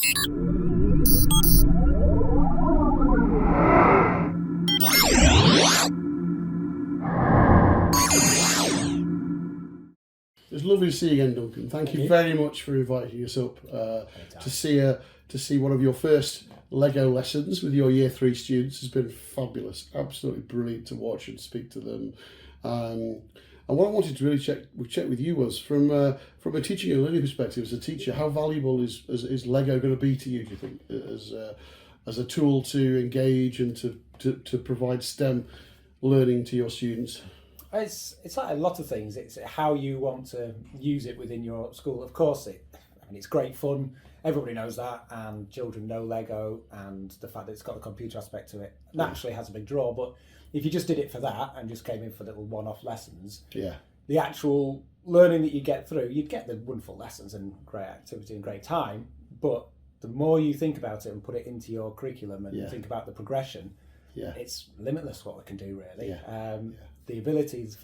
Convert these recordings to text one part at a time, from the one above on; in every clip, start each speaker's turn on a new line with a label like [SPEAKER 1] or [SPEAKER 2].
[SPEAKER 1] It's lovely to see you again, Duncan. Thank you very much for inviting us up to see one of your first Lego lessons with your Year 3 students. Has been fabulous, absolutely brilliant to watch and speak to them. And what I wanted to really check with you was from a teaching and learning perspective, as a teacher, how valuable is Lego going to be to you? Do you think as a tool to engage and to provide STEM learning to your students?
[SPEAKER 2] It's like a lot of things. It's how you want to use it within your school. Of course, it's great fun. Everybody knows that, and children know Lego, and the fact that it's got a computer aspect to it naturally has a big draw. But if you just did it for that and just came in for little one-off lessons, the actual learning that you get through, you'd get the wonderful lessons and great activity and great time. But the more you think about it and put it into your curriculum and think about the progression, it's limitless what we can do, really. The abilities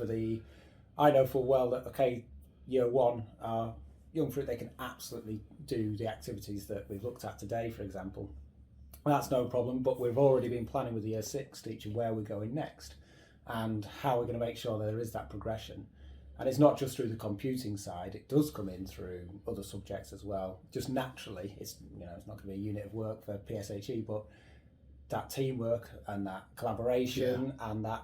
[SPEAKER 2] I know full well that, okay, Year 1 are young fruit, they can absolutely do the activities that we've looked at today, for example. That's no problem, but we've already been planning with the Year 6 teacher where we're going next and how we're going to make sure there is that progression. And it's not just through the computing side, it does come in through other subjects as well. Just naturally, it's not going to be a unit of work for PSHE, but that teamwork and that collaboration and that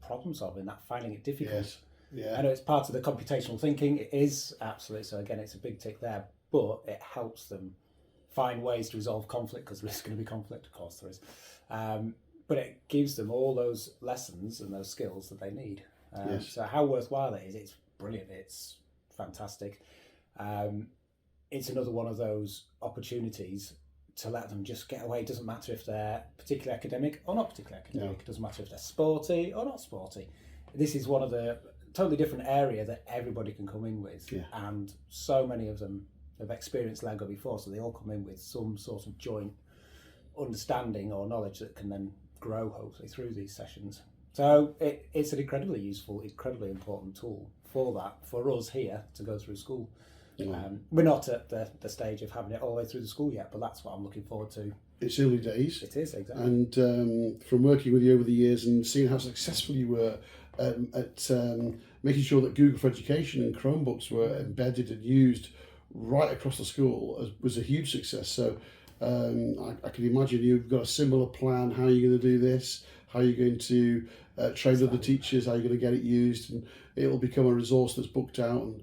[SPEAKER 2] problem solving, that finding it difficult. I know it's part of the computational thinking. It is absolutely. So again, it's a big tick there, but it helps them find ways to resolve conflict, because there's going to be conflict, of course there is. But it gives them all those lessons and those skills that they need. So how worthwhile it is, it's brilliant. It's fantastic. It's another one of those opportunities to let them just get away. It doesn't matter if they're particularly academic or not particularly academic. It doesn't matter if they're sporty or not sporty. This is one of the totally different area that everybody can come in with. And so many of them have experienced Lego before, so they all come in with some sort of joint understanding or knowledge that can then grow hopefully through these sessions. So it's an incredibly useful, incredibly important tool for us here to go through school. We're not at the stage of having it all the way through the school yet, but that's what I'm looking forward to.
[SPEAKER 1] It's early days.
[SPEAKER 2] It is, exactly.
[SPEAKER 1] And from working with you over the years and seeing how successful you were at making sure that Google for Education and Chromebooks were embedded and used right across the school was a huge success. So I can imagine you've got a similar plan. How are you going to do this? How are you going to train other teachers? How are you going to get it used? And it'll become a resource that's booked out.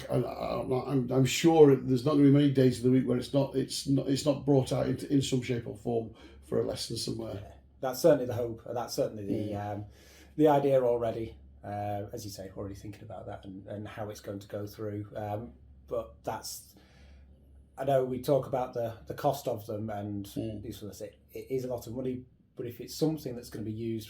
[SPEAKER 1] And I'm sure there's not going to be many days of the week where it's not brought out in some shape or form for a lesson somewhere.
[SPEAKER 2] That's certainly the hope. That's certainly the idea already. As you say, already thinking about that and how it's going to go through. But I know we talk about the cost of them and usefulness. It is a lot of money, but if it's something that's going to be used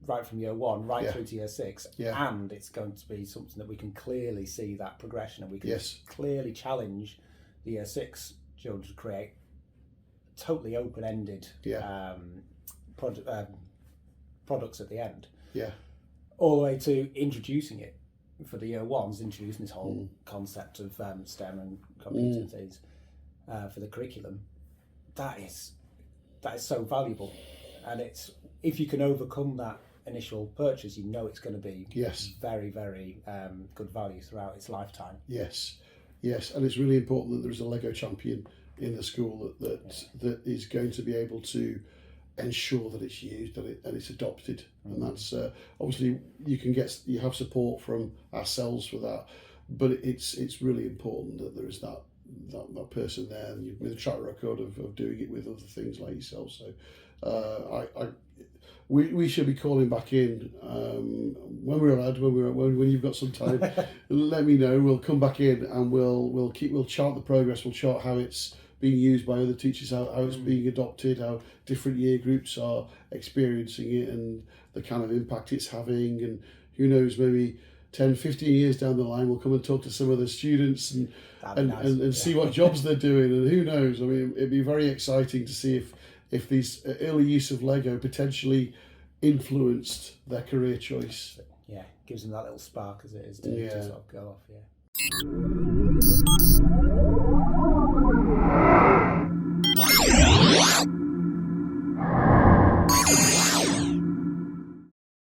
[SPEAKER 2] right from Year 1 through to Year 6, and it's going to be something that we can clearly see that progression, and we can clearly challenge the Year 6 children to create totally open-ended products at the end, all the way to introducing it for the Year 1s, introducing this whole concept of STEM and computing things for the curriculum. That is so valuable, and it's, if you can overcome that initial purchase, it's going to be very, very good value throughout its lifetime.
[SPEAKER 1] Yes, and it's really important that there's a Lego champion in the school that is going to be able to ensure that it's used and it's adopted. And that's obviously you have support from ourselves for that, but it's really important that there is that person there with a track record of doing it with other things like yourself. So we should be calling back in when we're allowed, when you've got some time. Let me know. We'll come back in and we'll chart the progress. We'll chart how it's being used by other teachers, how it's being adopted, how different year groups are experiencing it, and the kind of impact it's having. And who knows, maybe 10, 15 years down the line, we'll come and talk to some of the students and see what jobs they're doing. And who knows? I mean, it'd be very exciting to see if these early use of Lego potentially influenced their career choice.
[SPEAKER 2] Yeah, gives them that little spark as it is to sort of go off.